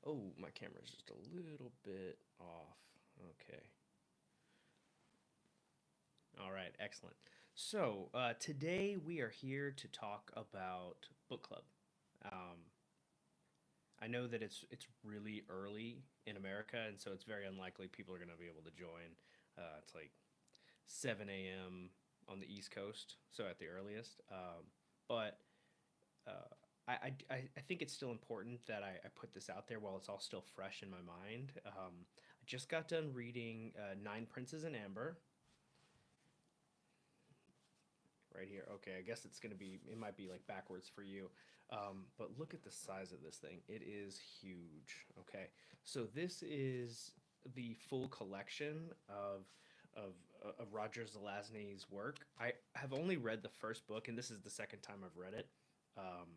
Oh, my camera's just a little bit off. Okay. All right, excellent. So, today we are here to talk about book club. Um, I know that it's really early in America, and so it's very unlikely people are going to be able to join. It's like 7 a.m. on the East Coast, so at the earliest. But uh, I think it's still important that I put this out there while it's all still fresh in my mind. I just got done reading Nine Princes in Amber right here. Okay, I guess it's gonna be, it might be like backwards for you. But look at the size of this thing. It is huge. Okay, so this is the full collection of of Roger Zelazny's work. I have only read the first book, and this is the second time I've read it. Um,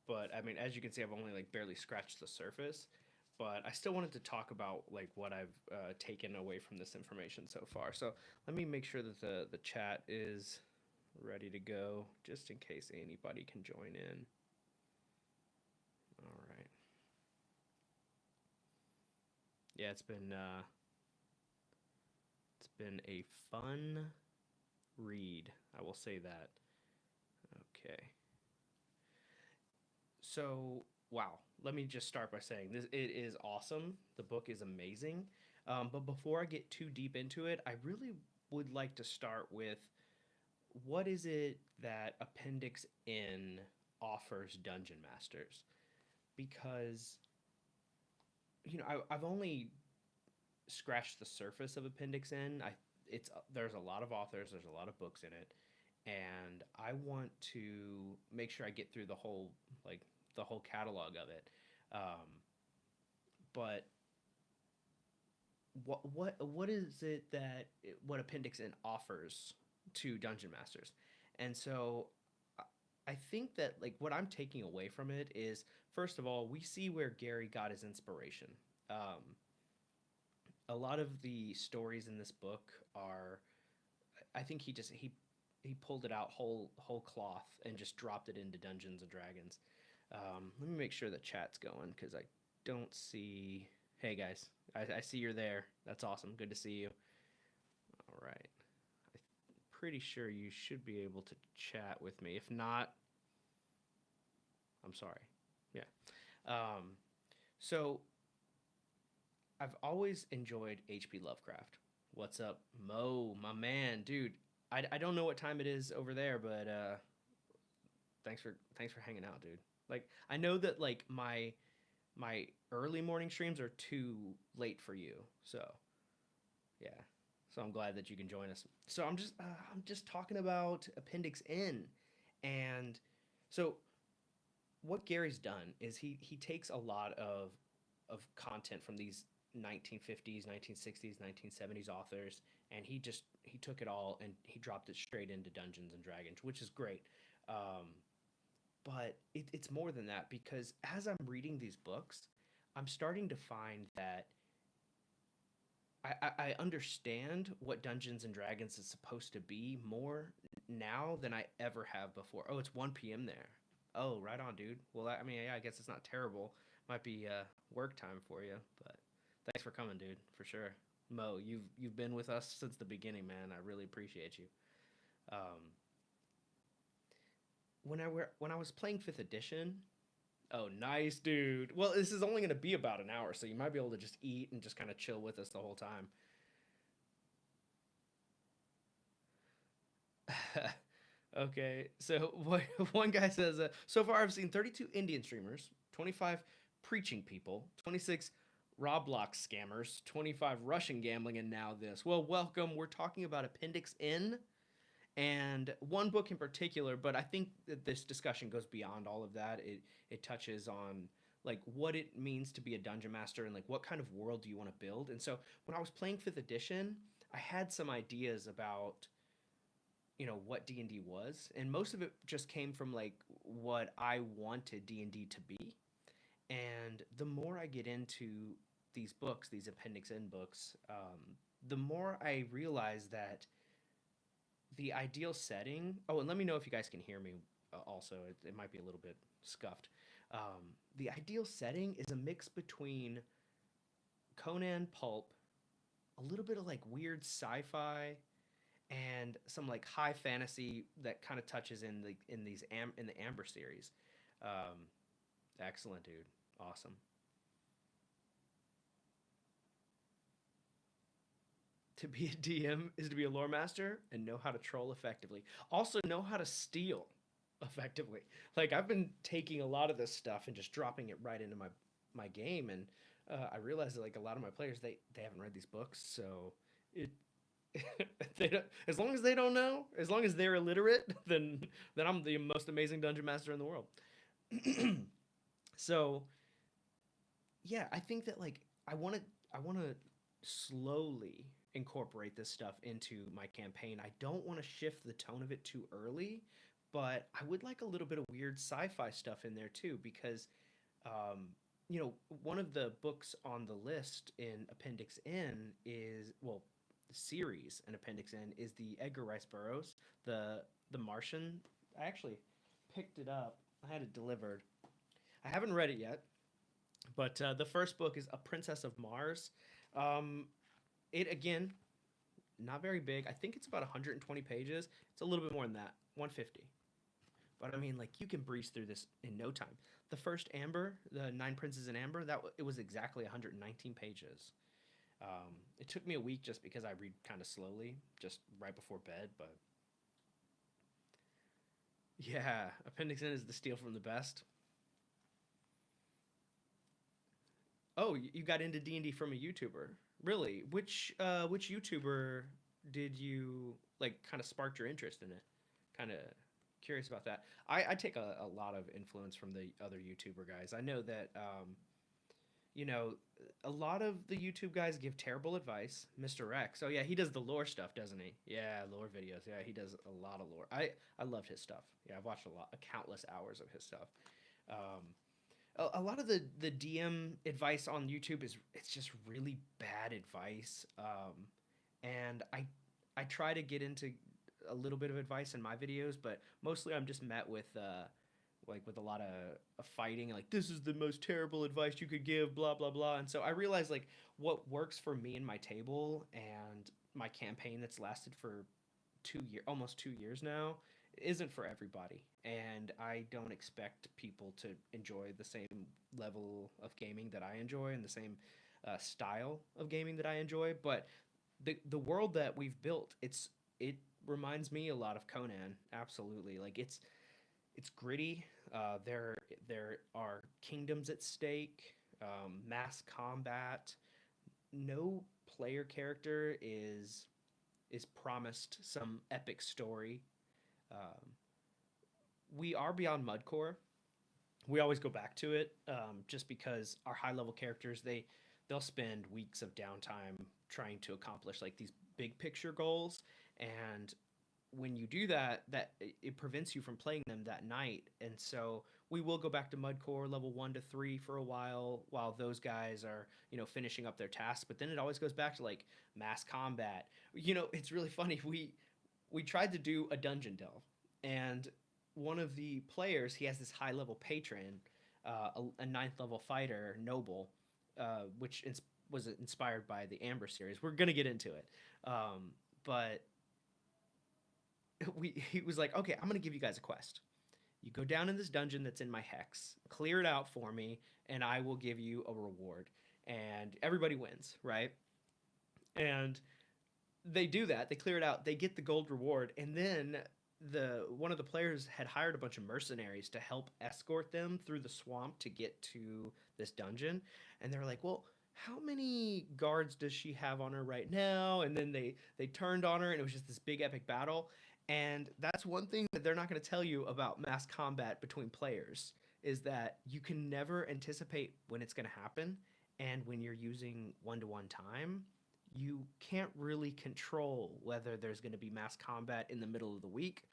but I mean, as you can see, I've only like barely scratched the surface. But I still wanted to talk about like what I've taken away from this information so far. So let me make sure that the chat is ready to go, just in case anybody can join in. All right. Yeah, it's been a fun read. I will say that. Okay. So, wow. Let me just start by saying this, it is awesome. The book is amazing. But before I get too deep into it, I really would like to start with what is it that Appendix N offers dungeon masters? Because, I've only scratched the surface of Appendix N. There's a lot of authors, there's a lot of books in it, and I want to make sure I get through like the whole catalog of it. Um, but what is it that what Appendix N offers to dungeon masters? And so I think that like what I'm taking away from it is, first of all, we see where Gary got his inspiration. Um, a lot of the stories in this book are, I think he pulled it out whole cloth and just dropped it into Dungeons and Dragons. Let me make sure the chat's going because I don't see. Hey guys, I see you're there. That's awesome. Good to see you. All right. I'm pretty sure you should be able to chat with me. If not, I'm sorry. Yeah. Um, so I've always enjoyed H.P. Lovecraft. What's up, Mo, my man, dude? I don't know what time it is over there, but thanks for hanging out, dude. Like I know that like my early morning streams are too late for you, so yeah. So I'm glad that you can join us. So I'm just talking about Appendix N, and so what Gary's done is he takes a lot of content from these 1950s, 1960s, 1970s authors, and he took it all and he dropped it straight into Dungeons and Dragons, which is great. Um, but it's more than that because as I'm reading these books, I'm starting to find that I understand what Dungeons and Dragons is supposed to be more now than I ever have before. Oh, it's 1 p.m. there. Oh, right on, dude. Well, I mean, yeah, I guess it's not terrible. Might be work time for you, but thanks for coming, dude, for sure. Mo, you've been with us since the beginning, man. I really appreciate you. Um, when I was playing fifth edition, oh, nice, dude. Well, this is only going to be about an hour, so you might be able to just eat and just kind of chill with us the whole time. Okay, so one guy says, so far I've seen 32 Indian streamers, 25 preaching people, 26 Roblox scammers, 25 Russian gambling, and now this. Well, welcome. We're talking about Appendix N and one book in particular, but I think that this discussion goes beyond all of that. It touches on like what it means to be a dungeon master and like what kind of world do you want to build. And so when I was playing 5th edition, I had some ideas about what D&D was, and most of it just came from like what I wanted D&D to be. And the more I get into these books, these Appendix N books, the more I realize that the ideal setting. Oh, and let me know if you guys can hear me. Also, it might be a little bit scuffed. The ideal setting is a mix between Conan pulp, a little bit of like weird sci-fi, and some like high fantasy that kind of touches in in the Amber series. Um, Excellent, dude. Awesome. To be a DM is to be a lore master and know how to troll effectively. Also know how to steal effectively. Like I've been taking a lot of this stuff and just dropping it right into my game, and I realize that like a lot of my players they haven't read these books, so it they don't, as long as they don't know, as long as they're illiterate, then I'm the most amazing dungeon master in the world. So yeah, I think that like I want to slowly incorporate this stuff into my campaign. I don't want to shift the tone of it too early, but I would like a little bit of weird sci-fi stuff in there too because um one of the books on the list in Appendix N is, well, the series in Appendix N is the Edgar Rice Burroughs, the Martian. I actually picked it up. I had it delivered. I haven't read it yet, but the first book is A Princess of Mars. Um, it again, not very big. I think it's about 120 pages. It's a little bit more than that, 150. But I mean, like you can breeze through this in no time. The first Amber, the Nine Princes in Amber, it was exactly 119 pages. It took me a week just because I read kind of slowly, just right before bed. But yeah, Appendix N is the steal from the best. Oh, you got into D&D from a YouTuber. Really? Which YouTuber did you like kind of sparked your interest in it? Kind of curious about that. I take a lot of influence from the other YouTuber guys. I know that you know, a lot of the YouTube guys give terrible advice. Mr. X. Oh yeah, he does the lore stuff, doesn't he? Yeah, lore videos. Yeah, he does a lot of lore. I loved his stuff. Yeah, I've watched countless hours of his stuff. Um, a lot of the DM advice on YouTube is it's just really bad advice. And I try to get into a little bit of advice in my videos, but mostly I'm just met with like with a lot of fighting, like this is the most terrible advice you could give, blah blah blah. And so I realized like what works for me and my table and my campaign that's lasted for 2 year, almost 2 years now, isn't for everybody. And I don't expect people to enjoy the same level of gaming that I enjoy and the same style of gaming that I enjoy. But the world that we've built, it reminds me a lot of Conan. Absolutely, like it's gritty. There are kingdoms at stake, mass combat. No player character is promised some epic story. Um, we are beyond Mudcore. We always go back to it, just because our high level characters they'll spend weeks of downtime trying to accomplish like these big picture goals, and when you do that, it prevents you from playing them that night. And so we will go back to Mudcore level 1 to 3 for a while those guys are finishing up their tasks. But then it always goes back to like mass combat. It's really funny. We tried to do a dungeon delve, and one of the players, he has this high level patron, a ninth level fighter noble, which was inspired by the Amber series. We're gonna get into it, but he was like, okay, I'm gonna give you guys a quest. You go down in this dungeon that's in my hex, clear it out for me, and I will give you a reward. And everybody wins, right? And they do that. They clear it out. They get the gold reward, and then the one of the players had hired a bunch of mercenaries to help escort them through the swamp to get to this dungeon. And they're like, well, how many guards does she have on her right now? And then they turned on her, and it was just this big epic battle. And that's one thing that they're not going to tell you about mass combat between players, is that you can never anticipate when it's going to happen. And when you're using one-to-one time, you can't really control whether there's going to be mass combat in the middle of the week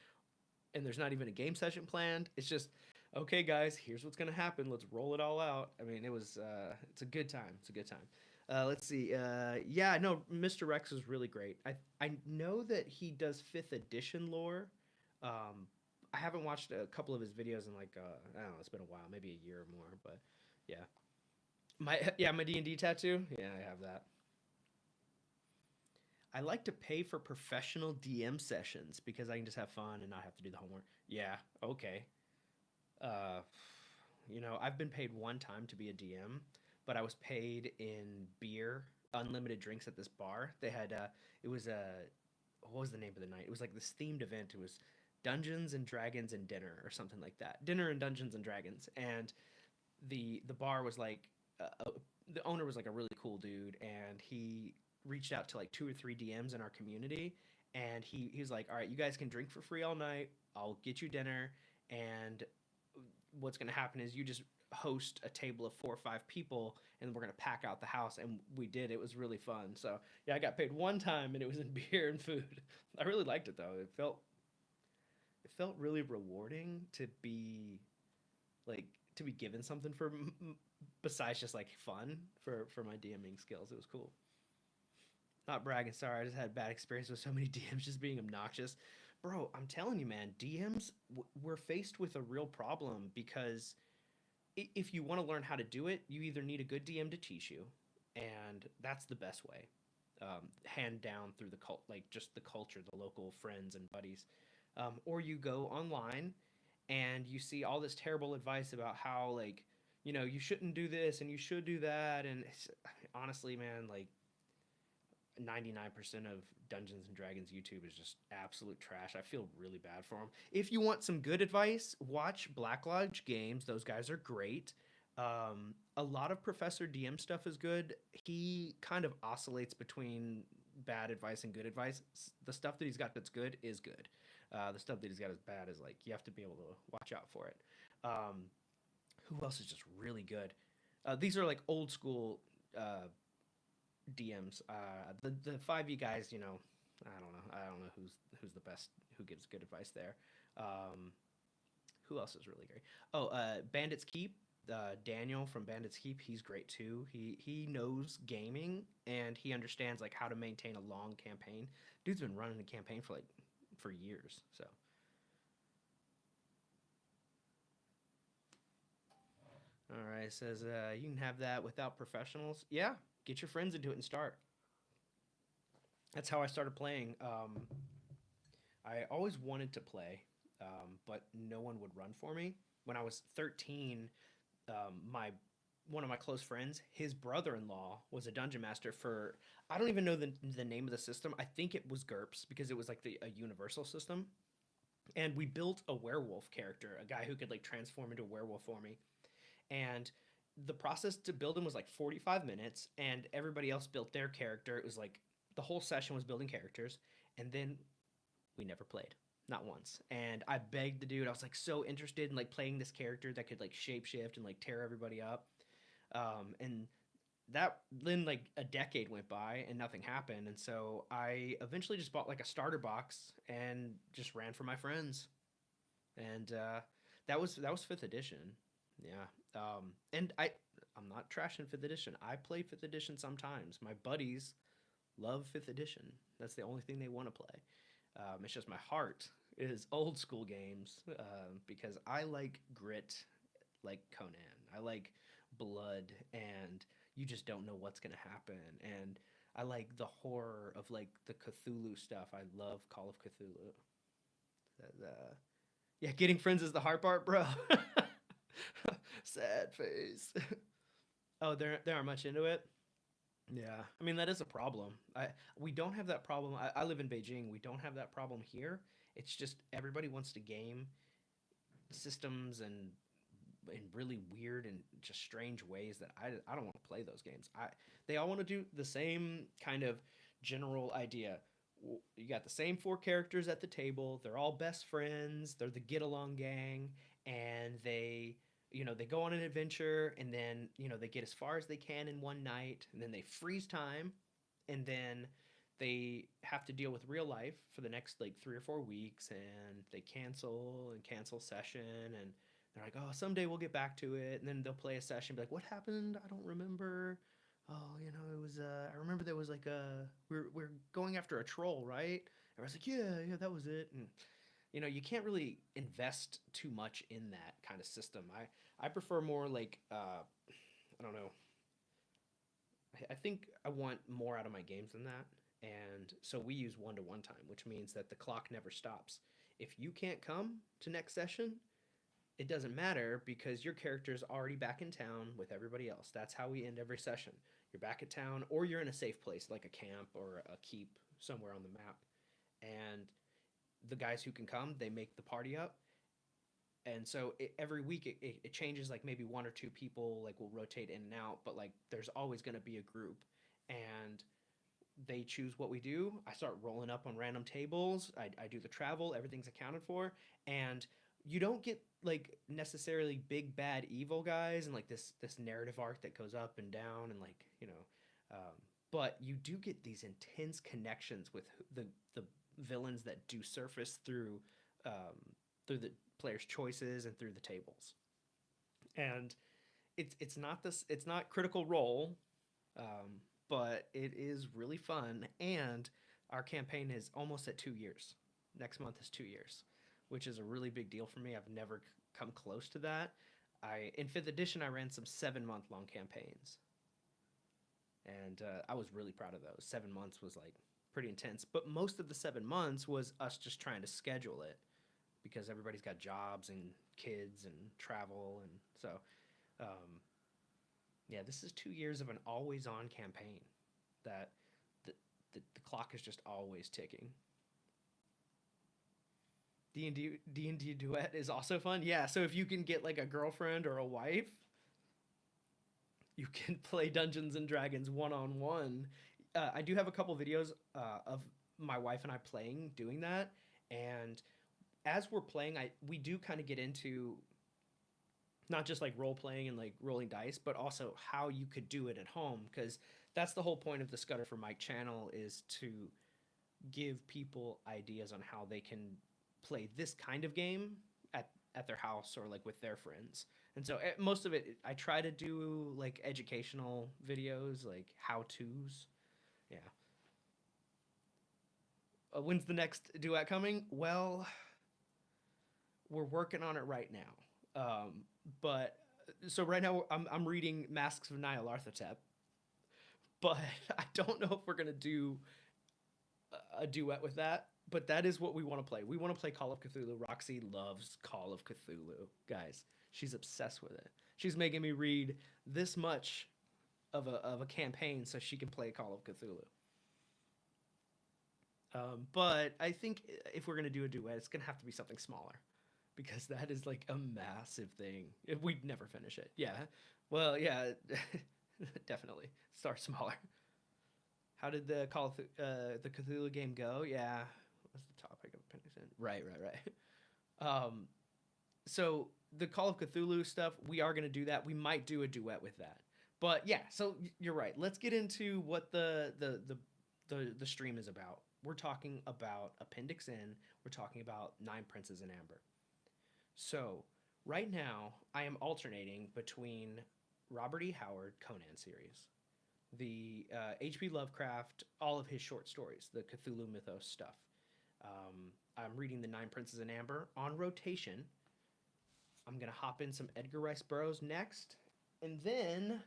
and there's not even a game session planned. It's just, okay, guys, here's what's going to happen. Let's roll it all out. I mean, it's a good time. It's a good time. Let's see. Yeah, no, Mr. Rex is really great. I know that he does fifth edition lore. Um, I haven't watched a couple of his videos in like I don't know, it's been a while, maybe a year or more, but yeah. My D&D tattoo. Yeah, I have that. I like to pay for professional DM sessions because I can just have fun and not have to do the homework. Yeah, okay. Uh, I've been paid one time to be a DM, but I was paid in beer, unlimited drinks at this bar. It was a, what was the name of the night? It was like this themed event. It was Dungeons and Dragons and dinner or something like that. Dinner and Dungeons and Dragons, and the bar was like, uh, uh, the owner was like a really cool dude, and he reached out to like two or three DMs in our community, and he was like, all right, you guys can drink for free all night. I'll get you dinner, and what's going to happen is you just host a table of 4 or 5 people and we're going to pack out the house, and we did. It was really fun. So yeah, I got paid one time and it was in beer and food. I really liked it though. It felt really rewarding to be like to be given something for besides just like fun for my DMing skills. It was cool. Not bragging, sorry, I just had bad experience with so many DMs just being obnoxious. Bro, I'm telling you, man, DMs, we're faced with a real problem because if you want to learn how to do it, you either need a good DM to teach you, and that's the best way, hand down through the cult, like just the culture, the local friends and buddies, or you go online and you see all this terrible advice about how like you shouldn't do this and you should do that, and honestly, man, like 99% of Dungeons and Dragons YouTube is just absolute trash. I feel really bad for them. If you want some good advice, watch Black Lodge Games. Those guys are great. A lot of Professor DM stuff is good. He kind of oscillates between bad advice and good advice. The stuff that he's got that's good is good. The stuff that he's got is bad is like you have to be able to watch out for it. Um, who else is just really good? These are like old school DMs. The 5e guys, I don't know. I don't know who's the best, who gives good advice there. Um, who else is really great? Oh, Bandits Keep. Daniel from Bandits Keep, he's great too. He knows gaming and he understands like how to maintain a long campaign. Dude's been running a campaign for years. So all right, it says you can have that without professionals. Yeah, get your friends into it and start. That's how I started playing. I always wanted to play, but no one would run for me. When I was 13, my one of my close friends, his brother-in-law was a dungeon master for, I don't even know the name of the system. I think it was GURPS because it was like a universal system. And we built a werewolf character, a guy who could like transform into a werewolf for me. And the process to build him was like 45 minutes, and everybody else built their character. It was like the whole session was building characters, and then we never played, not once. And I begged the dude. I was like so interested in like playing this character that could like shapeshift and like tear everybody up. And that then like a decade went by and nothing happened. And so I eventually just bought like a starter box and just ran for my friends. And that was fifth edition. Yeah. And I'm not trashing fifth edition. I play fifth edition sometimes. My buddies love fifth edition. That's the only thing they want to play. It's just my heart is old school games, because I like grit, like Conan. I like blood, and you just don't know what's gonna happen. And I like the horror of like the Cthulhu stuff. I love Call of Cthulhu. Yeah, getting friends is the hard part, bro. Sad face. Oh, they aren't much into it. Yeah, I mean that is a problem. We don't have that problem. I live in Beijing. We don't have that problem here. It's just everybody wants to game systems and in really weird and just strange ways that I don't want to play those games. They all want to do the same kind of general idea. You got the same 4 characters at the table. They're all best friends. They're the get along gang, and they go on an adventure, and then they get as far as they can in one night, and then they freeze time, and then they have to deal with real life for the next like 3 or 4 weeks, and they cancel session, and they're like, oh, someday we'll get back to it, and then they'll play a session, be like, what happened? I don't remember. Oh, it was. I remember there was like we're going after a troll, right? And I was like, yeah, that was it, and you can't really invest too much in that kind of system. I prefer more like I don't know. I think I want more out of my games than that. And so we use 1-to-1 time, which means that the clock never stops. If you can't come to next session, it doesn't matter because your character's already back in town with everybody else. That's how we end every session. You're back at town, or you're in a safe place like a camp or a keep somewhere on the map. And the guys who can come, they make the party up. And so every week it changes, like maybe one or two people like will rotate in and out, but like there's always going to be a group. And they choose what we do. I start rolling up on random tables. I do the travel. Everything's accounted for, and you don't get like necessarily big bad evil guys and like this narrative arc that goes up and down and like but you do get these intense connections with the villains that do surface um, through the players' choices and through the tables. And it's not Critical Role, um, but it is really fun. And our campaign is almost at 2 years. Next month is 2 years, which is a really big deal for me. I've never come close to that. I in fifth edition I ran some 7 month long campaigns, and I was really proud of those. 7 months was like pretty intense, but most of the 7 months was us just trying to schedule it because everybody's got jobs and kids and travel, and so um, yeah, this is 2 years of an always on campaign that the, the clock is just always ticking. D&D duet is also fun. Yeah, so if you can get like a girlfriend or a wife, you can play Dungeons and Dragons one on one. I do have a couple videos of my wife and I playing doing that, and as we're playing, I we do kind of get into not just like role playing and like rolling dice, but also how you could do it at home, because that's the whole point of the Scudder for Mike channel, is to give people ideas on how they can play this kind of game at their house or like with their friends. And so most of it I try to do like educational videos, like how to's. Yeah. When's the next duet coming? Well, we're working on it right now. But so right now I'm reading Masks of Nyarlathotep, but I don't know if we're gonna do a duet with that. But that is what we want to play. We want to play Call of Cthulhu. Roxy loves Call of Cthulhu, guys. She's obsessed with it. She's making me read this much of a campaign so she can play Call of Cthulhu. But I think if we're gonna do a duet, it's gonna have to be something smaller, because that is like a massive thing. If we'd never finish it, yeah. Well, yeah, definitely start smaller. How did the Cthulhu game go? Yeah, what was the topic of Appendix N? Right, right, right. So the Call of Cthulhu stuff, we are gonna do that. We might do a duet with that. But yeah, so you're right. Let's get into what the stream is about. We're talking about Appendix N. We're talking about Nine Princes in Amber. So right now, I am alternating between Robert E. Howard Conan series, the H.P. Lovecraft, all of his short stories, the Cthulhu mythos stuff. I'm reading the Nine Princes in Amber on rotation. I'm gonna hop in some Edgar Rice Burroughs next, and then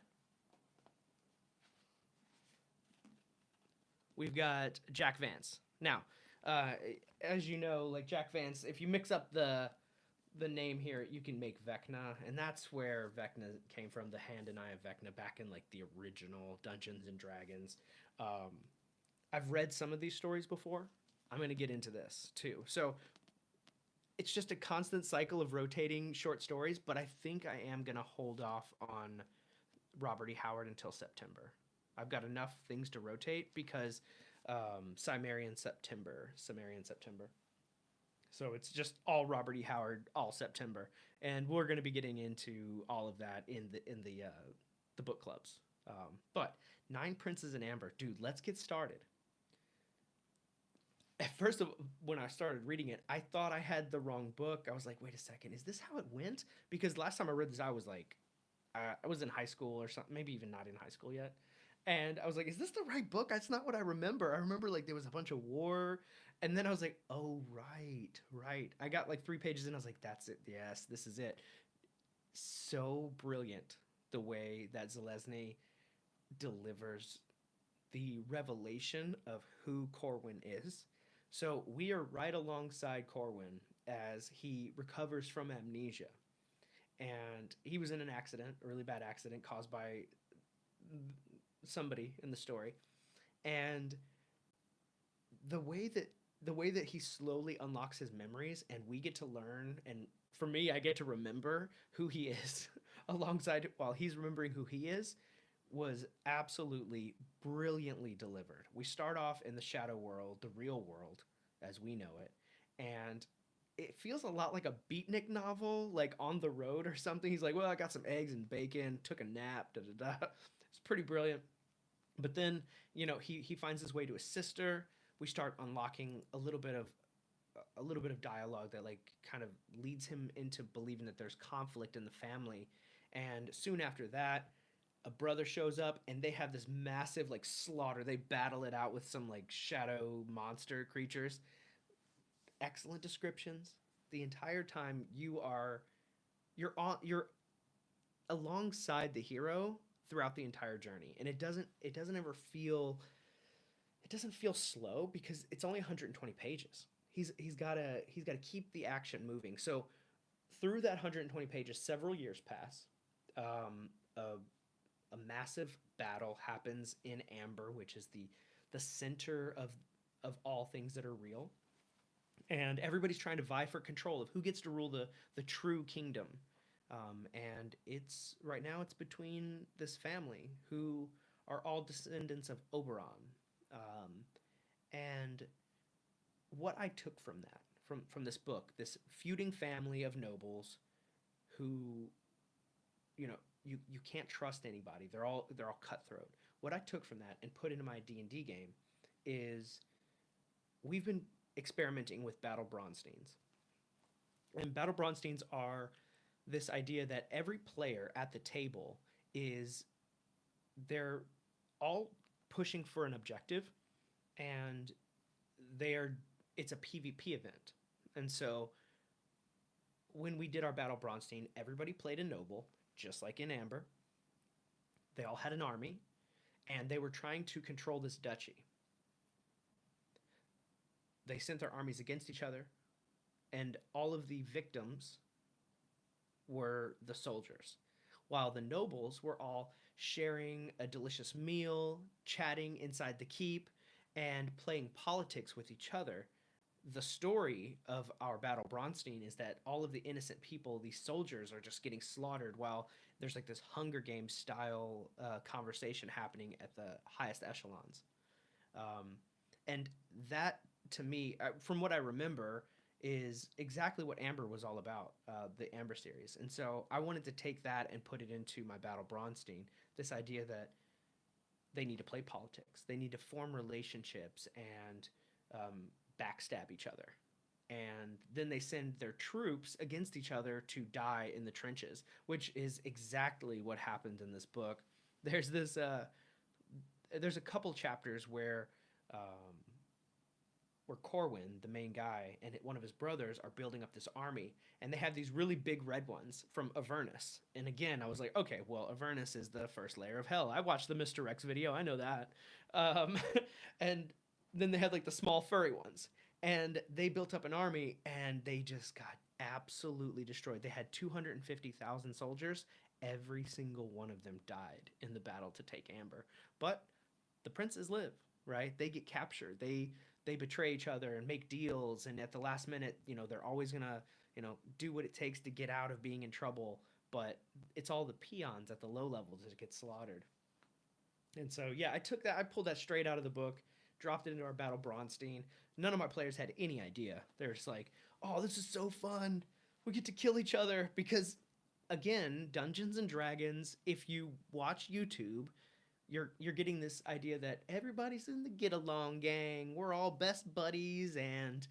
we've got Jack Vance. Now, uh, as you know, like Jack Vance, if you mix up the name here, you can make Vecna, and that's where Vecna came from, the Hand and Eye of Vecna, back in like the original Dungeons and Dragons. Um, I've read some of these stories before. I'm going to get into this too. So it's just a constant cycle of rotating short stories, but I think I am going to hold off on Robert E. Howard until September. I've got enough things to rotate because Cimmerian September. So it's just all Robert E. Howard all September, and we're going to be getting into all of that in the book clubs. But Nine Princes in Amber, dude, let's get started. At first, when I started reading it, I thought I had the wrong book. I was like, wait a second, is this how it went? Because last time I read this, I was like, I was in high school or something, maybe even not in high school yet. And I was like, is this the right book? That's not what I remember. I remember like there was a bunch of war, And then I was like, oh, right, right. I got like 3 pages in. I was like, that's it. Yes, this is it. So brilliant the way that Zelazny delivers the revelation of who Corwin is. So we are right alongside Corwin as he recovers from amnesia. And he was in an accident, a really bad accident caused by somebody in the story. And the way that he slowly unlocks his memories and we get to learn, and for me I get to remember who he is alongside while he's remembering who he is, was absolutely brilliantly delivered. We start off in the shadow world, the real world as we know it, and it feels a lot like a beatnik novel, like on the road or something. He's like, well, I got some eggs and bacon, took a nap, da da da. It's pretty brilliant. But then, he finds his way to his sister. We start unlocking a little bit of dialogue that like kind of leads him into believing that there's conflict in the family. And soon after that, a brother shows up and they have this massive like slaughter. They battle it out with some like shadow monster creatures. Excellent descriptions. The entire time you're alongside the hero throughout the entire journey. And it doesn't ever feel, it doesn't feel slow because it's only 120 pages. He's got to keep the action moving. So through that 120 pages, several years pass. A massive battle happens in Amber, which is the center of all things that are real, and everybody's trying to vie for control of who gets to rule the true kingdom. And it's right now it's between this family who are all descendants of Oberon. Um, and what I took from that, from this book, this feuding family of nobles who, you know, you can't trust anybody. They're all cutthroat. What I took from that and put into my D&D game is we've been experimenting with battle Braunsteins. And battle Braunsteins are this idea that every player at the table is, they're all pushing for an objective, and they're it's a PvP event. And so when we did our battle Braunstein, everybody played a noble, just like in Amber. They all had an army, and they were trying to control this duchy. They sent their armies against each other, and all of the victims were the soldiers, while the nobles were all sharing a delicious meal, chatting inside the keep, and playing politics with each other. The story of our battle Braunstein is that all of the innocent people, these soldiers, are just getting slaughtered, while there's like this Hunger Games style conversation happening at the highest echelons. Um, and that, to me, from what I remember, is exactly what Amber was all about, the Amber series. And so I wanted to take that and put it into my Battle Braunstein. This idea that they need to play politics, they need to form relationships and backstab each other. And then they send their troops against each other to die in the trenches, which is exactly what happened in this book. There's this, there's a couple chapters um, where Corwin, the main guy, and one of his brothers are building up this army, and they have these really big red ones from Avernus. And again, I was like, okay, well, Avernus is the first layer of hell. I watched the Mr. Rex video, I know that. Um, and then they had like the small furry ones, and they built up an army, and they just got absolutely destroyed. They had 250,000 soldiers. Every single one of them died in the battle to take Amber. But the princes live, right? They get captured. They betray each other and make deals, and at the last minute, they're always gonna, do what it takes to get out of being in trouble. But it's all the peons at the low levels that get slaughtered. And so, yeah, I pulled that straight out of the book, dropped it into our battle Braunstein. None of my players had any idea. They're just like, "Oh, this is so fun. We get to kill each other." Because again, Dungeons and Dragons, if you watch YouTube, you're getting this idea that everybody's in the get along gang. We're all best buddies, and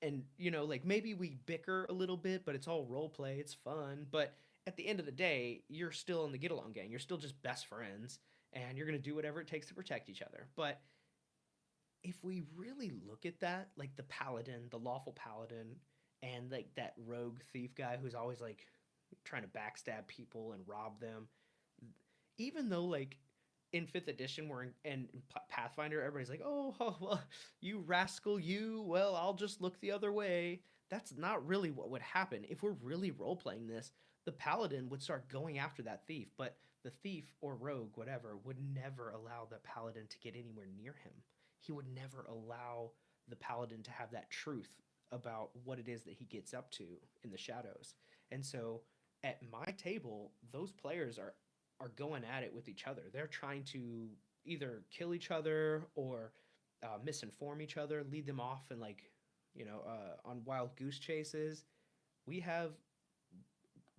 like maybe we bicker a little bit, but it's all role play. It's fun. But at the end of the day, you're still in the get along gang. You're still just best friends, and you're going to do whatever it takes to protect each other. But if we really look at that, like the paladin, the lawful paladin, and like that rogue thief guy who's always like trying to backstab people and rob them, even though like in fifth edition we're in Pathfinder, everybody's like, oh, well, you rascal, you, well, I'll just look the other way. That's not really what would happen. If we're really role playing this, the paladin would start going after that thief, but the thief or rogue, whatever, would never allow the paladin to get anywhere near him. He would never allow the paladin to have that truth about what it is that he gets up to in the shadows. And so at my table, those players are going at it with each other. They're trying to either kill each other or misinform each other, lead them off and like on wild goose chases. We have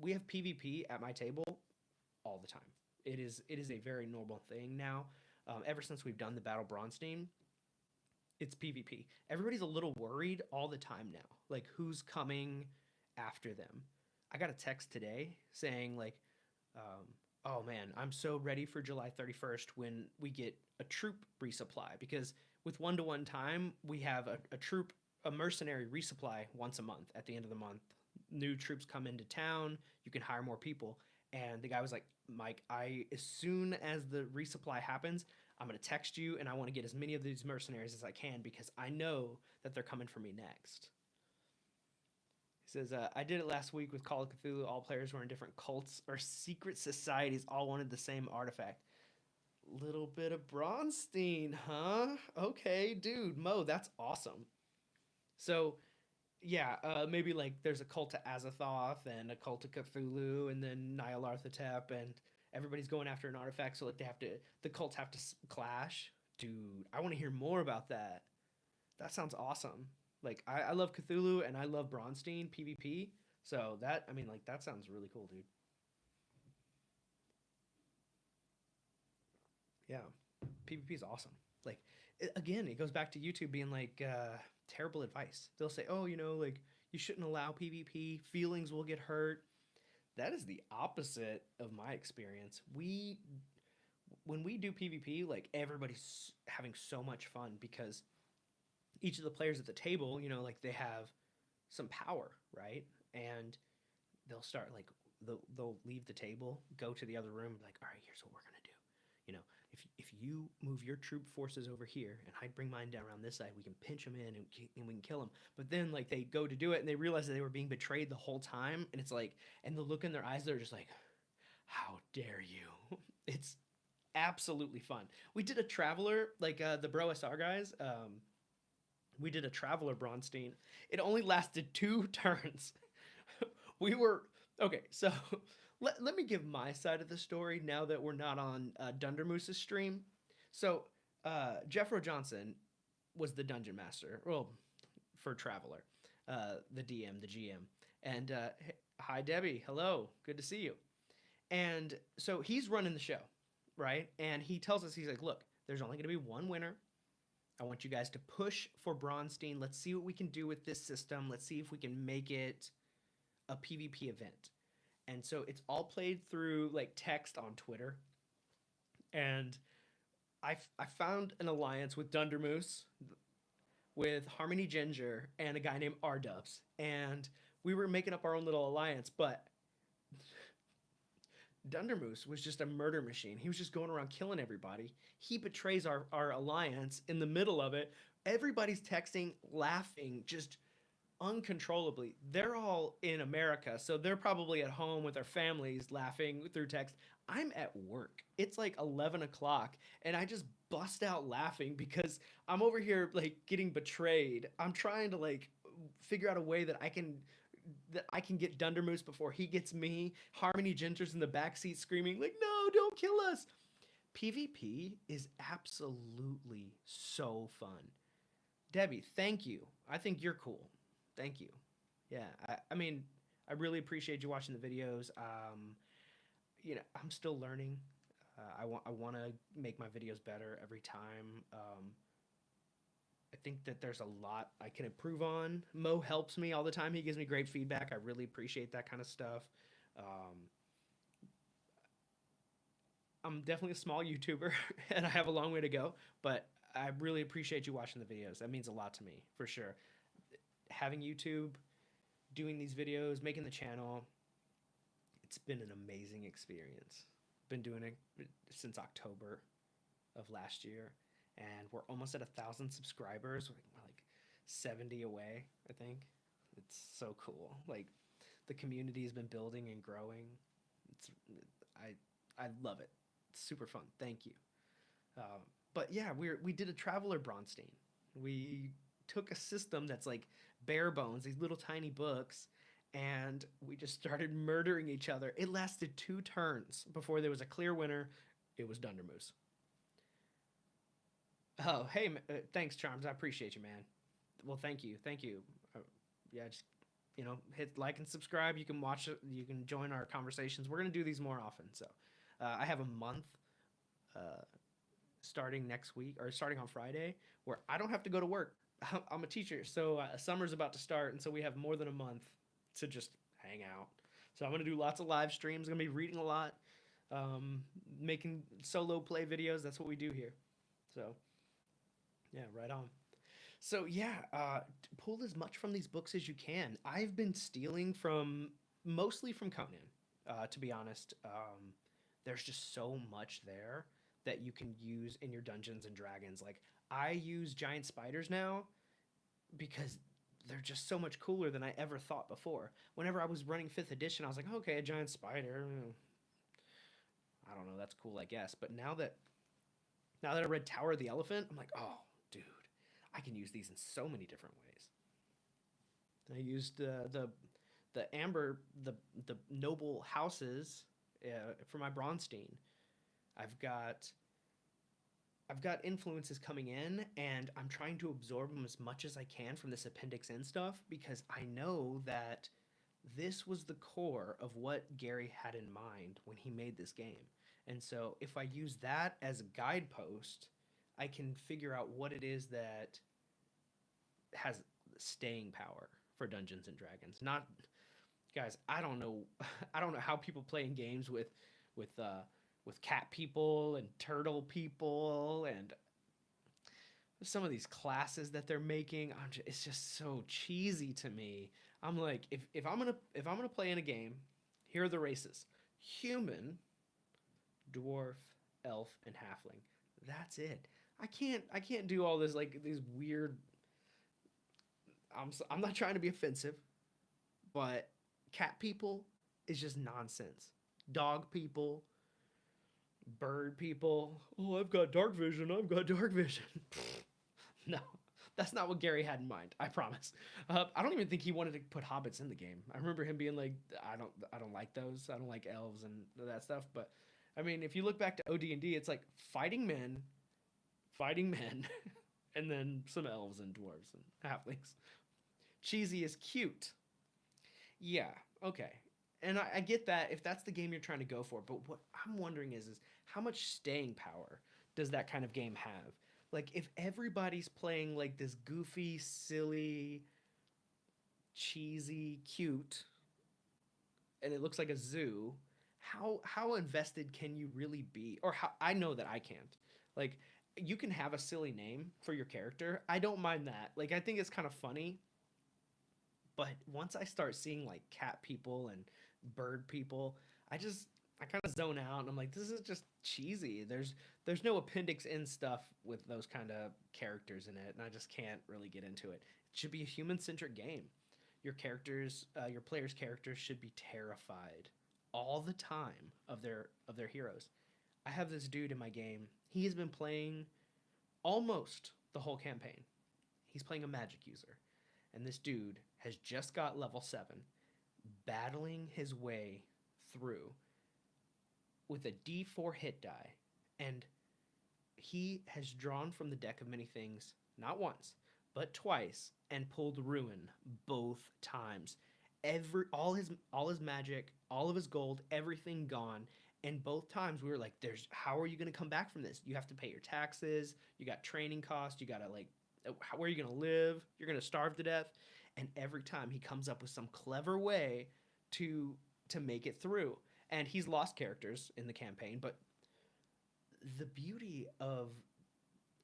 PvP at my table all the time. It is a very normal thing now. Ever since we've done the Battle Braunstein, it's PvP. Everybody's a little worried all the time now, like who's coming after them. I got a text today saying like, oh man, I'm so ready for July 31st when we get a troop resupply, because with 1-to-1 time we have a mercenary resupply once a month. At the end of the month, new troops come into town. You can hire more people. And the guy was like, Mike, as soon as the resupply happens, I'm going to text you, and I want to get as many of these mercenaries as I can because I know that they're coming for me next. He says, I did it last week with Call of Cthulhu. All players were in different cults or secret societies, all wanted the same artifact. Little bit of Braunstein, huh? Okay, dude, Mo, that's awesome. So, yeah, maybe like there's a cult to Azathoth and a cult to Cthulhu and then Nyarlathotep, and everybody's going after an artifact, so like the cults have to clash. Dude, I want to hear more about that. That sounds awesome. Like I love Cthulhu and I love Braunstein PvP, so that, I mean, like that sounds really cool, dude. Yeah, PvP is awesome. Like again, it goes back to YouTube being like terrible advice. They'll say, oh, like you shouldn't allow PvP. Feelings will get hurt. That is the opposite of my experience. When we do PvP, like everybody's having so much fun because each of the players at the table, like they have some power, right? And they'll start like they'll leave the table, go to the other room, like, all right, here's what we're gonna do. If you move your troop forces over here and I bring mine down around this side, we can pinch them in and we can kill them. But then like they go to do it and they realize that they were being betrayed the whole time, and it's like, and the look in their eyes, they're just like, how dare you? It's absolutely fun. We did a traveler, like the Bro SR guys. We did a traveler Braunstein. It only lasted 2 turns. We were okay. So let me give my side of the story now that we're not on Dundermoose's stream. So Jeffro Johnson was the dungeon master, well, for Traveler, the DM, the GM. And hi, Debbie. Hello. Good to see you. And so he's running the show, right? And he tells us, he's like, look, there's only going to be one winner. I want you guys to push for Braunstein. Let's see what we can do with this system. Let's see if we can make it a PvP event. And so it's all played through like text on Twitter. And I found an alliance with Dundermoose, with Harmony Ginger, and a guy named R-Dubs. And we were making up our own little alliance, but Dundermoose was just a murder machine. He was just going around killing everybody. He betrays our alliance in the middle of it. Everybody's texting, laughing, just uncontrollably. They're all in America, so they're probably at home with their families laughing through text. I'm at work. It's like 11 o'clock, and I just bust out laughing because I'm over here like getting betrayed. I'm trying to like figure out a way that I can get Dundermoose before he gets me. Harmony Ginter's in the backseat screaming like, no, don't kill us. PvP is absolutely so fun. Debbie, thank you. I think you're cool. Thank you. Yeah, I mean, I really appreciate you watching the videos. I'm still learning. I want to make my videos better every time. I think that there's a lot I can improve on. Mo helps me all the time. He gives me great feedback. I really appreciate that kind of stuff. I'm definitely a small YouTuber and I have a long way to go, but I really appreciate you watching the videos. That means a lot to me, for sure. Having YouTube, doing these videos, making the channel, it's been an amazing experience. Been doing it since October of last year, and we're almost at 1,000 subscribers. We're like 70 away, I think. It's so cool. Like the community has been building and growing. It's I love it. It's super fun. Thank you. Uh, but yeah, we did a Traveler Braunstein. We took a system that's like bare bones, these little tiny books, and we just started murdering each other. It lasted 2 turns before there was a clear winner. It was Dundermoose. Oh, hey, thanks, Charms. I appreciate you, man. Well, thank you, thank you. Uh, yeah, just hit like and subscribe. You can watch it. You can join our conversations. We're gonna do these more often. So, I have a month uh, starting next week or starting on Friday where I don't have to go to work. I'm a teacher, so summer's about to start, and so we have more than a month to just hang out. So I'm gonna do lots of live streams. I'm gonna be reading a lot, um, making solo play videos. That's what we do here. So yeah, right on. So yeah, pull as much from these books as you can. I've been stealing from mostly from Conan, to be honest. There's just so much there that you can use in your Dungeons and Dragons. Like I use giant spiders now because they're just so much cooler than I ever thought before. Whenever I was running fifth edition, I was like, okay, a giant spider. I don't know, that's cool, I guess. But now that I read Tower of the Elephant, I'm like, oh, dude, I can use these in so many different ways. I used the amber the noble houses for my Braunstein. I've got I've got influences coming in, and I'm trying to absorb them as much as I can from this Appendix N stuff because I know that this was the core of what Gary had in mind when he made this game. And so if I use that as a guidepost, I can figure out what it is that has staying power for Dungeons and Dragons. Not guys, I don't know I don't know how people play in games with with cat people and turtle people and some of these classes that they're making. It's just so cheesy to me. I'm like, if I'm gonna play in a game, here are the races: human, dwarf, elf, and halfling. That's it. I can't do all this like these weird. I'm not trying to be offensive, but cat people is just nonsense. Dog people, bird people. Oh, I've got dark vision. I've got dark vision. No, that's not what Gary had in mind. I promise. I don't even think he wanted to put hobbits in the game. I remember him being like, I don't like those. I don't like elves and that stuff. But I mean, if you look back to OD&D, it's like fighting men, and then some elves and dwarves and halflings. Cheesy is cute. Yeah, okay. And I get that if that's the game you're trying to go for, but what I'm wondering is how much staying power does that kind of game have? Like if everybody's playing like this goofy, silly, cheesy, cute, and it looks like a zoo, how invested can you really be? Or how I know that I can't. Like you can have a silly name for your character. I don't mind that. Like I think it's kind of funny, but once I start seeing like cat people and bird people, I kind of zone out and I'm like, this is just cheesy. There's no Appendix in stuff with those kind of characters in it, and I just can't really get into it. It should be a human centric game. Your players' characters should be terrified all the time of their heroes. I have this dude in my game. He has been playing almost the whole campaign. He's playing a magic user, and this dude has just got level 7, battling his way through with a D4 hit die, and he has drawn from the deck of many things not once but twice and pulled ruin both times. All his magic, all of his gold, everything gone. And both times we were like, "There's how are you going to come back from this? You have to pay your taxes. You got training costs. You got to like, where are you going to live? You're going to starve to death." And every time he comes up with some clever way to make it through. And he's lost characters in the campaign, but the beauty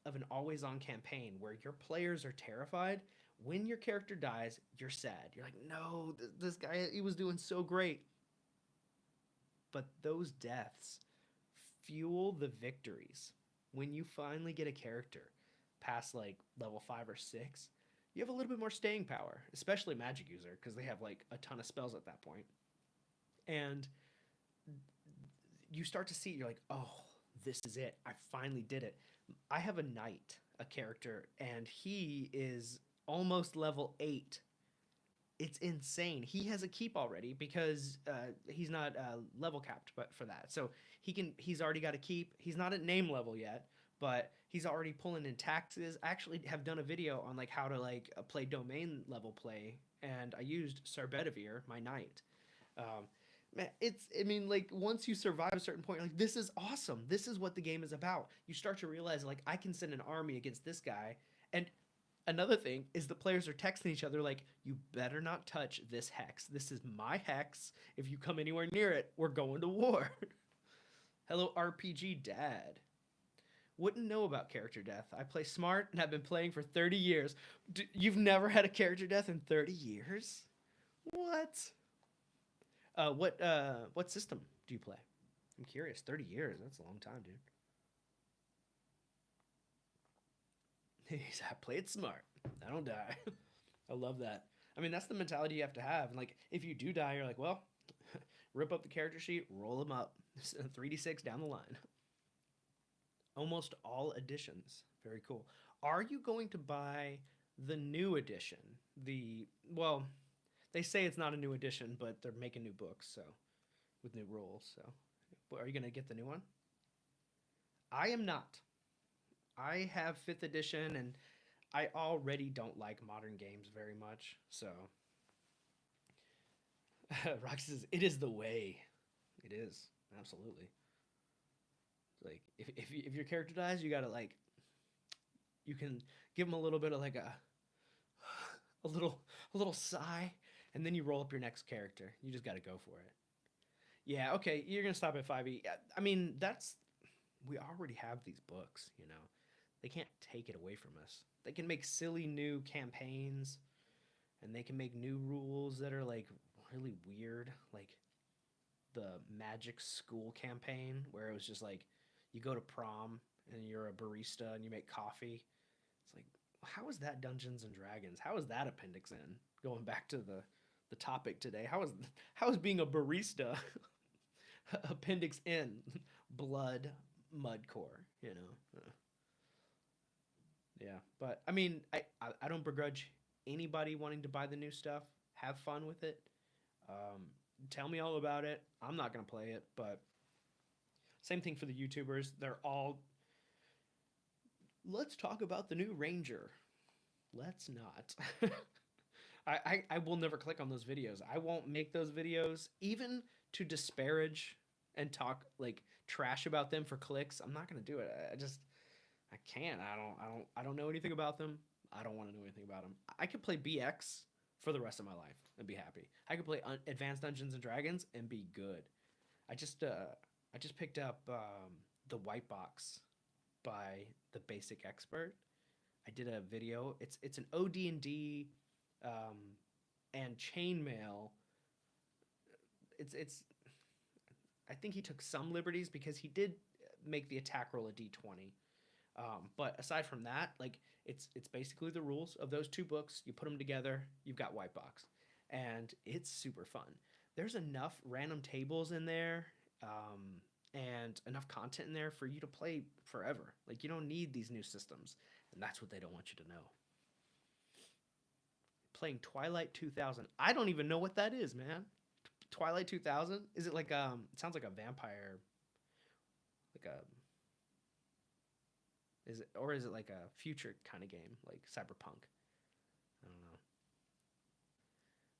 of an always on campaign where your players are terrified. When your character dies, you're sad. You're like, no, this guy, he was doing so great. But those deaths fuel the victories. When you finally get a character past like level 5 or 6, you have a little bit more staying power, especially magic user, because they have like a ton of spells at that point. And you start to see, you're like, oh, this is it. I finally did it. I have a knight, a character, and he is almost level 8. It's insane. He has a keep already because he's not level capped, but for that, so he's already got a keep. He's not at name level yet, but he's already pulling in taxes. I actually have done a video on like how to like play domain level play, and I used Sarbedivir, my knight. Um, Man, I mean, like, once you survive a certain point, like, this is awesome. This is what the game is about. You start to realize, like, I can send an army against this guy. And another thing is the players are texting each other, like, you better not touch this hex. This is my hex. If you come anywhere near it, we're going to war. Hello, RPG Dad. Wouldn't know about character death. I play smart and have been playing for 30 years. You've never had a character death in 30 years? What? What system do you play? I'm curious. 30 years. That's a long time, dude. I play it smart. I don't die. I love that. I mean, that's the mentality you have to have. And like, if you do die, you're like, well, rip up the character sheet, roll them up. 3d6 down the line. Almost all editions. Very cool. Are you going to buy the new edition? Well, they say it's not a new edition, but they're making new books, so with new rules. So, are you gonna get the new one? I am not. I have 5th edition, and I already don't like modern games very much. So, Rox says it is the way. It is absolutely. Like if your character dies, you gotta like you can give them a little bit of like a little sigh, and then you roll up your next character. You just got to go for it. Yeah, okay, you're gonna stop at 5e. I mean, we already have these books. They can't take it away from us. They can make silly new campaigns, and they can make new rules that are like really weird, like the Magic School campaign, where it was just like you go to prom and you're a barista and you make coffee. It's like, how is that Dungeons and Dragons? How is that Appendix N? Going back to the topic today, how is being a barista Appendix N? Blood, mudcore, Yeah, but I mean, I don't begrudge anybody wanting to buy the new stuff. Have fun with it. Tell me all about it. I'm not gonna play it, but same thing for the YouTubers. They're all. Let's talk about the new Ranger. Let's not. I will never click on those videos. I won't make those videos even to disparage and talk like trash about them for clicks. I'm not gonna do it. I can't. I don't know anything about them. I don't want to know anything about them. I could play BX for the rest of my life and be happy. I could play Advanced Dungeons and Dragons and be good. I just picked up the White Box by the Basic Expert. I did a video. It's an OD&D and chainmail. It's I think he took some liberties because he did make the attack roll a d20. But aside from that, like it's basically the rules of those two books. You put them together, you've got White Box, and it's super fun. There's enough random tables in there, and enough content in there for you to play forever. Like you don't need these new systems, and that's what they don't want you to know. Playing Twilight 2000. I don't even know what that is, man. Twilight 2000? Is it like it sounds like a vampire, like a is it like a future kind of game, like Cyberpunk? I don't know.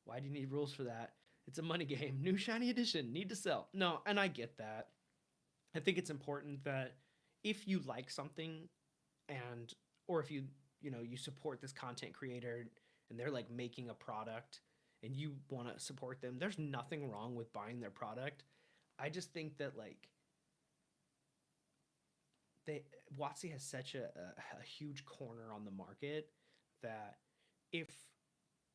Why do you need rules for that? It's a money game. New shiny edition. Need to sell. No, and I get that. I think it's important that if you like something or if you support this content creator and they're like making a product and you want to support them, there's nothing wrong with buying their product. I just think that like they WotC has such a huge corner on the market that if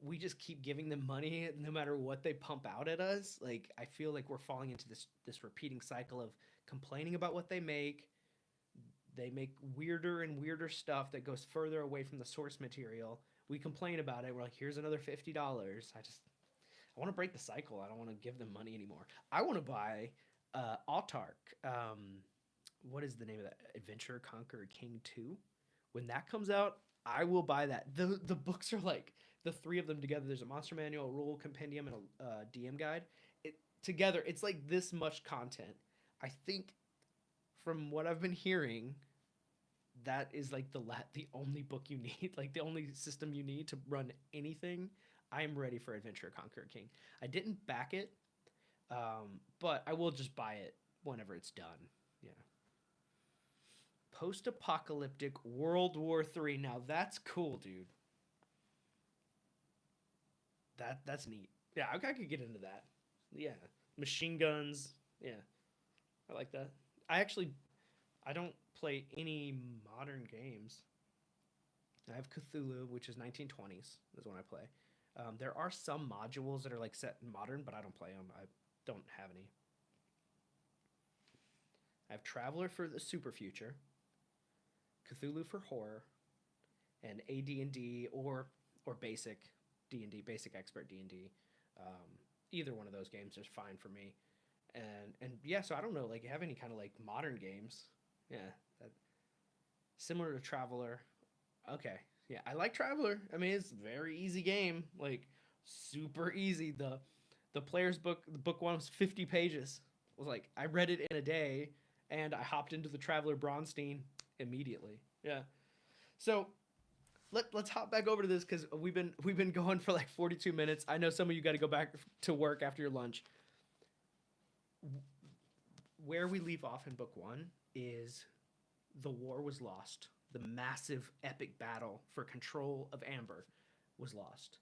we just keep giving them money no matter what they pump out at us, like I feel like we're falling into this repeating cycle of complaining about what they make. They make weirder and weirder stuff that goes further away from the source material. We complain about it. We're like, here's another $50. I want to break the cycle. I don't want to give them money anymore. I want to buy Autark. What is the name of that? Adventure Conqueror King 2. When that comes out, I will buy that. The books are like the three of them together. There's a monster manual, a rule compendium, and a DM guide. It together, it's like this much content. I think from what I've been hearing, that is like the only book you need, like the only system you need to run anything. I am ready for Adventure Conqueror King. I didn't back it, but I will just buy it whenever it's done. Yeah. Post-apocalyptic World War III. Now that's cool, dude. That's neat. Yeah, I could get into that. Yeah, machine guns. Yeah, I like that. I actually I don't play any modern games. I have Cthulhu, which is 1920s. Is when I play. There are some modules that are like set in modern, but I don't play them. I don't have any. I have Traveler for the super future, Cthulhu for horror, and AD&D or basic D&D, basic expert D&D. Either one of those games is fine for me. And yeah, so I don't know, like have any kind of like modern games. Yeah, that similar to Traveler. Okay. Yeah, I like Traveler. I mean, it's a very easy game, like super easy. The player's book, the book one was 50 pages. It was like I read it in a day and I hopped into the Traveler Braunstein immediately. Yeah. So, let's hop back over to this cuz we've been going for like 42 minutes. I know some of you got to go back to work after your lunch. Where we leave off in book 1 is the war was lost. The massive epic battle for control of Amber was lost.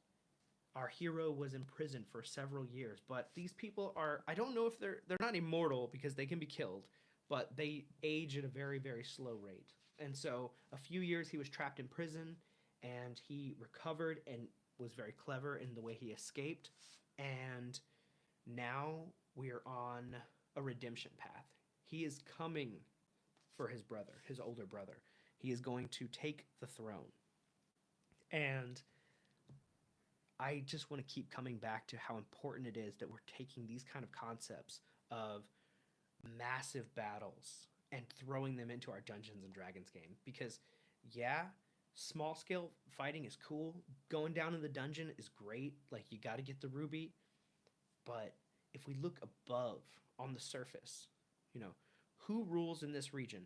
Our hero was imprisoned for several years, but these people are I don't know if they're not immortal because they can be killed, but they age at a very very slow rate. And so a few years he was trapped in prison and he recovered and was very clever in the way he escaped, and now we're on a redemption path. He is coming for his brother, his older brother. He is going to take the throne. And I just want to keep coming back to how important it is that we're taking these kind of concepts of massive battles and throwing them into our Dungeons and Dragons game. Because, yeah, small scale fighting is cool. Going down in the dungeon is great. Like, you got to get the ruby. But if we look above on the surface, you know, who rules in this region?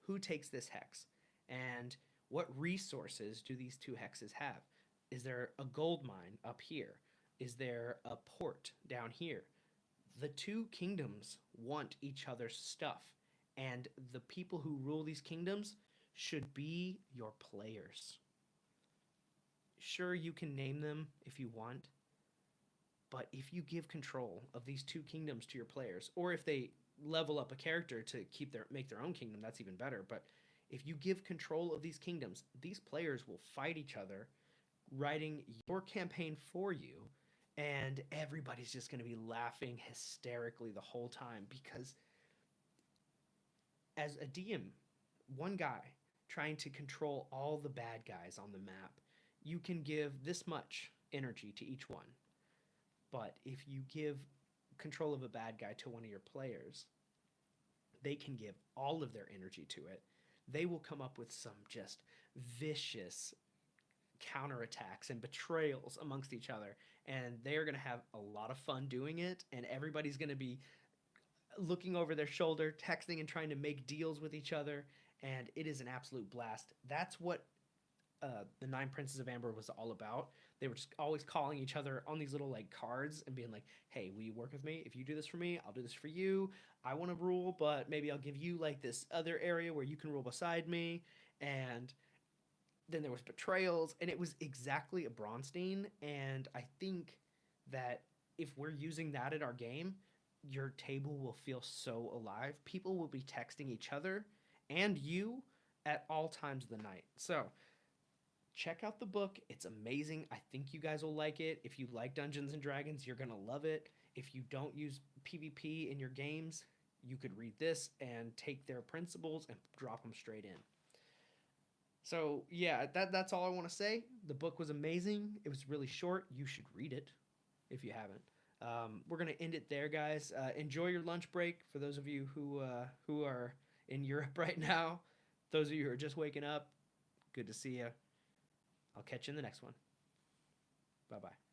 Who takes this hex? And what resources do these two hexes have? Is there a gold mine up here? Is there a port down here? The two kingdoms want each other's stuff, and the people who rule these kingdoms should be your players. Sure, you can name them if you want, but if you give control of these two kingdoms to your players, or if they level up a character to make their own kingdom, that's even better. But if you give control of these kingdoms, these players will fight each other, writing your campaign for you, and everybody's just going to be laughing hysterically the whole time because as a DM, one guy trying to control all the bad guys on the map, you can give this much energy to each one. But if you give control of a bad guy to one of your players, they can give all of their energy to it. They will come up with some just vicious counterattacks and betrayals amongst each other, and they're going to have a lot of fun doing it, and everybody's going to be looking over their shoulder, texting and trying to make deals with each other, and it is an absolute blast. That's what the Nine Princes of Amber was all about. They were just always calling each other on these little like cards and being like, hey, will you work with me? If you do this for me, I'll do this for you. I want to rule, but maybe I'll give you like this other area where you can rule beside me. And then there was betrayals, and it was exactly a Braunstein. And I think that if we're using that in our game, your table will feel so alive. People will be texting each other, and you at all times of the night. So check out the book. It's amazing. I think you guys will like it. If you like Dungeons and Dragons, you're going to love it. If you don't use PvP in your games, you could read this and take their principles and drop them straight in. So, yeah, that's all I want to say. The book was amazing. It was really short. You should read it if you haven't. We're going to end it there, guys. Enjoy your lunch break for those of you who are in Europe right now. Those of you who are just waking up, good to see you. I'll catch you in the next one. Bye bye.